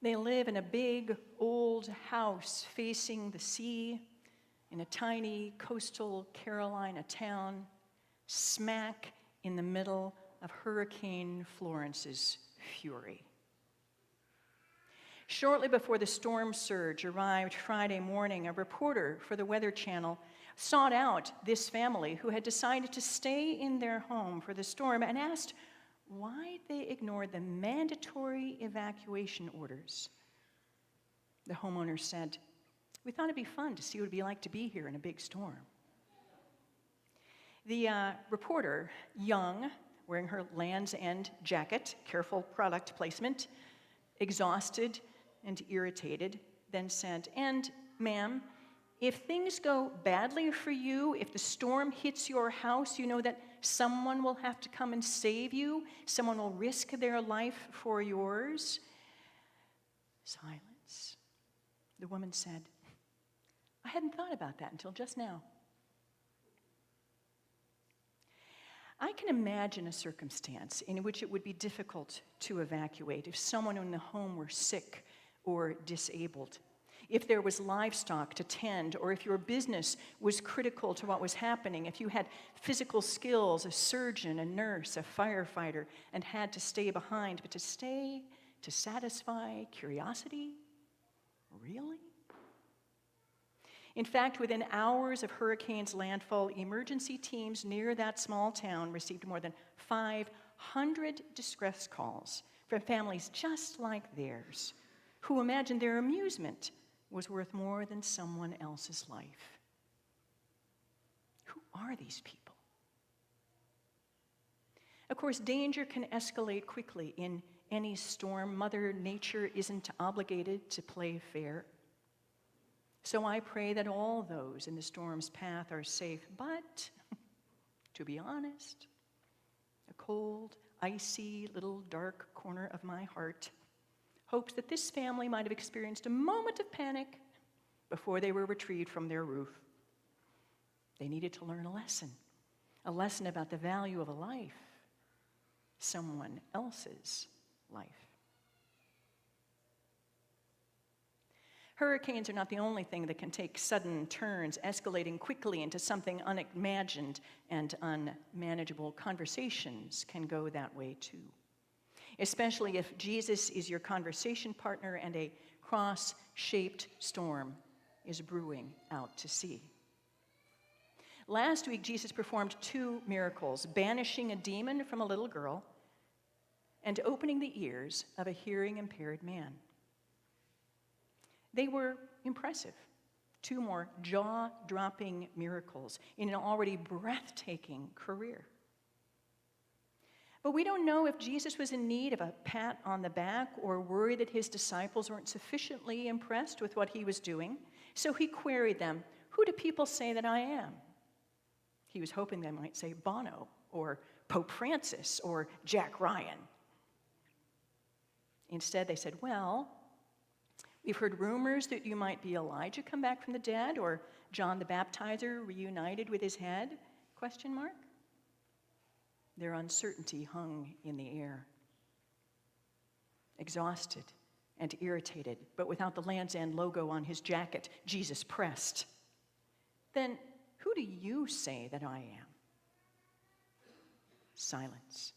They live in a big, old house facing the sea in a tiny coastal Carolina town, smack in the middle of Hurricane Florence's fury. Shortly before the storm surge arrived Friday morning, a reporter for the Weather Channel sought out this family who had decided to stay in their home for the storm and asked why they ignored the mandatory evacuation orders. The homeowner said, "We thought it'd be fun to see what it'd be like to be here in a big storm." The reporter, young, wearing her Land's End jacket, careful product placement, exhausted and irritated, then said, "And, ma'am, if things go badly for you, if the storm hits your house, you know that someone will have to come and save you. Someone will risk their life for yours." Silence. The woman said, "I hadn't thought about that until just now." I can imagine a circumstance in which it would be difficult to evacuate if someone in the home were sick or disabled, if there was livestock to tend, or if your business was critical to what was happening, if you had physical skills, a surgeon, a nurse, a firefighter, and had to stay behind. But to stay to satisfy curiosity? Really? In fact, within hours of hurricane's landfall, emergency teams near that small town received more than 500 distress calls from families just like theirs, who imagined their amusement was worth more than someone else's life. Who are these people? Of course, danger can escalate quickly in any storm. Mother Nature isn't obligated to play fair. So I pray that all those in the storm's path are safe. But, to be honest, a cold, icy, little dark corner of my heart hoped that this family might have experienced a moment of panic before they were retrieved from their roof. They needed to learn a lesson about the value of a life, someone else's life. Hurricanes are not the only thing that can take sudden turns, escalating quickly into something unimagined and unmanageable. Conversations can go that way too, especially if Jesus is your conversation partner and a cross-shaped storm is brewing out to sea. Last week, Jesus performed 2 miracles, banishing a demon from a little girl and opening the ears of a hearing-impaired man. They were impressive. 2 more jaw-dropping miracles in an already breathtaking career. But we don't know if Jesus was in need of a pat on the back or worried that his disciples weren't sufficiently impressed with what he was doing. So he queried them, "Who do people say that I am?" He was hoping they might say Bono or Pope Francis or Jack Ryan. Instead, they said, "Well, we've heard rumors that you might be Elijah come back from the dead, or John the Baptizer reunited with his head?" ? Their uncertainty hung in the air. Exhausted and irritated, but without the Land's End logo on his jacket, Jesus pressed, "Then who do you say that I am?" Silence.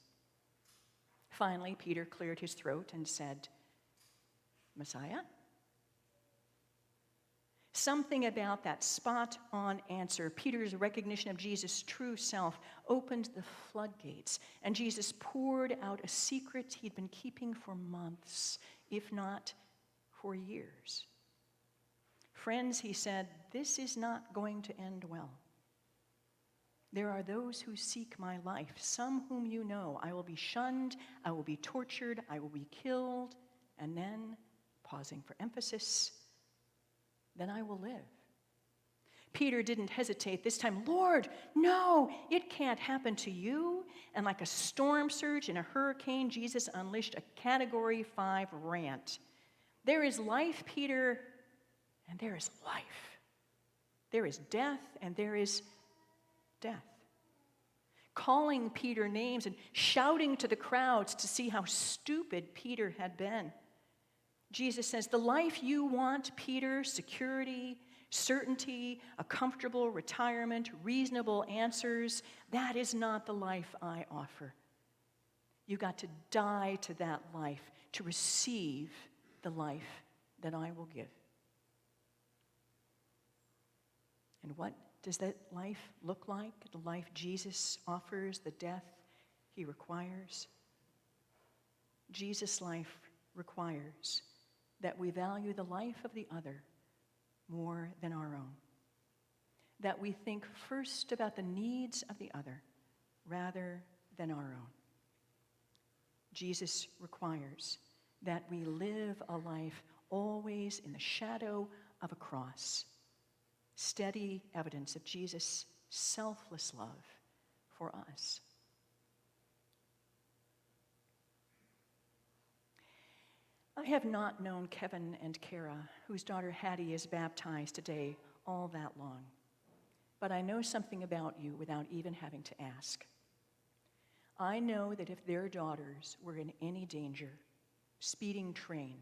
Finally, Peter cleared his throat and said, "Messiah?" Something about that spot-on answer, Peter's recognition of Jesus' true self, opened the floodgates, and Jesus poured out a secret he'd been keeping for months, if not for years. "Friends," he said, "this is not going to end well. There are those who seek my life, some whom you know. I will be shunned, I will be tortured, I will be killed, and then," pausing for emphasis, "then I will live." Peter didn't hesitate this time. "Lord, no, it can't happen to you." And like a storm surge in a hurricane, Jesus unleashed a Category 5 rant. "There is life, Peter, and there is life. There is death, and there is death." Calling Peter names and shouting to the crowds to see how stupid Peter had been. Jesus says, the life you want, Peter, security, certainty, a comfortable retirement, reasonable answers, that is not the life I offer. You got to die to that life to receive the life that I will give. And what does that life look like? The life Jesus offers, the death he requires? Jesus' life requires that we value the life of the other more than our own. That we think first about the needs of the other rather than our own. Jesus requires that we live a life always in the shadow of a cross, steady evidence of Jesus' selfless love for us. I have not known Kevin and Kara, whose daughter Hattie is baptized today, all that long. But I know something about you without even having to ask. I know that if their daughters were in any danger, speeding train,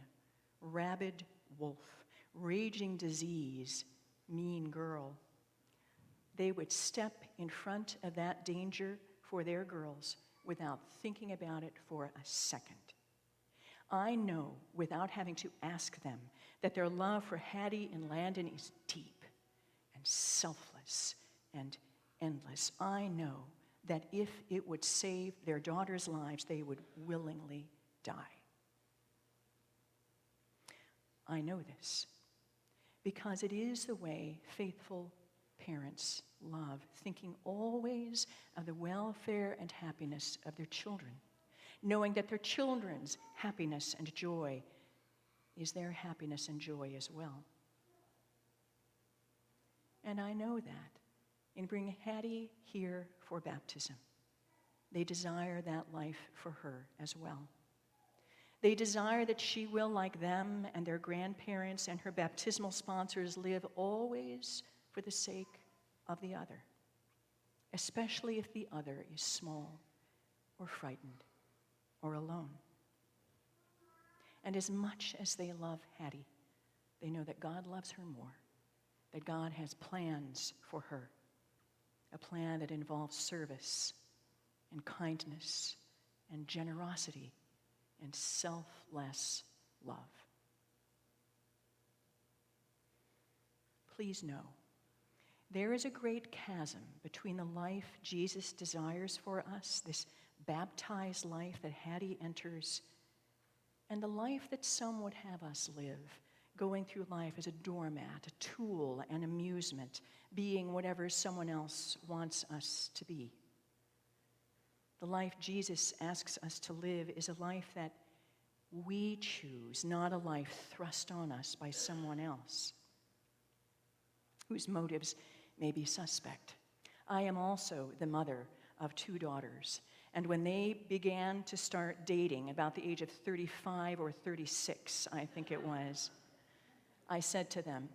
rabid wolf, raging disease, mean girl, they would step in front of that danger for their girls without thinking about it for a second. I know, without having to ask them, that their love for Hattie and Landon is deep and selfless and endless. I know that if it would save their daughters' lives, they would willingly die. I know this because it is the way faithful parents love, thinking always of the welfare and happiness of their children, knowing that their children's happiness and joy is their happiness and joy as well. And I know that in bringing Hattie here for baptism, they desire that life for her as well. They desire that she will, like them and their grandparents and her baptismal sponsors, live always for the sake of the other, especially if the other is small or frightened or alone. And as much as they love Hattie, they know that God loves her more, that God has plans for her, a plan that involves service and kindness and generosity and selfless love. Please know, there is a great chasm between the life Jesus desires for us, this baptized life that Hattie enters, and the life that some would have us live, going through life as a doormat, a tool, an amusement, being whatever someone else wants us to be. The life Jesus asks us to live is a life that we choose, not a life thrust on us by someone else, whose motives may be suspect. I am also the mother of 2 daughters, and when they began to start dating, about the age of 35 or 36, I think it was, I said to them,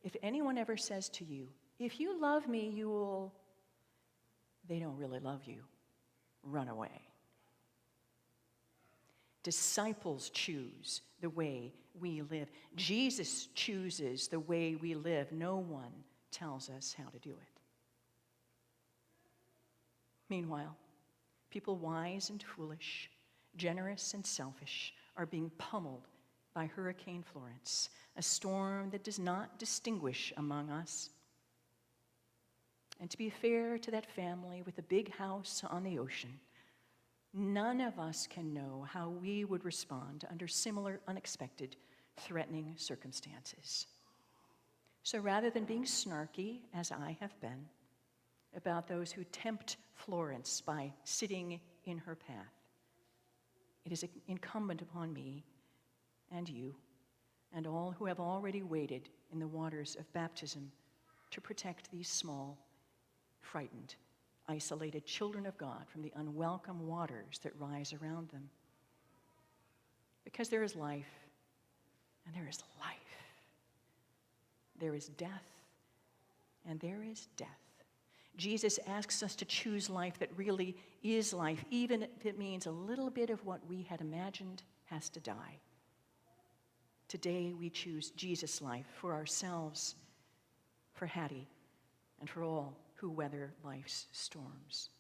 if anyone ever says to you, if you love me, you will, they don't really love you. Run away. Disciples choose the way we live. Jesus chooses the way we live. No one tells us how to do it. Meanwhile, people wise and foolish, generous and selfish, are being pummeled by Hurricane Florence, a storm that does not distinguish among us. And to be fair to that family with a big house on the ocean, none of us can know how we would respond under similar unexpected, threatening circumstances. So rather than being snarky, as I have been, about those who tempt Florence by sitting in her path, it is incumbent upon me and you and all who have already waded in the waters of baptism to protect these small, frightened, isolated children of God from the unwelcome waters that rise around them. Because there is life, and there is life. There is death, and there is death. Jesus asks us to choose life that really is life, even if it means a little bit of what we had imagined has to die. Today we choose Jesus' life for ourselves, for Hattie, and for all who weather life's storms.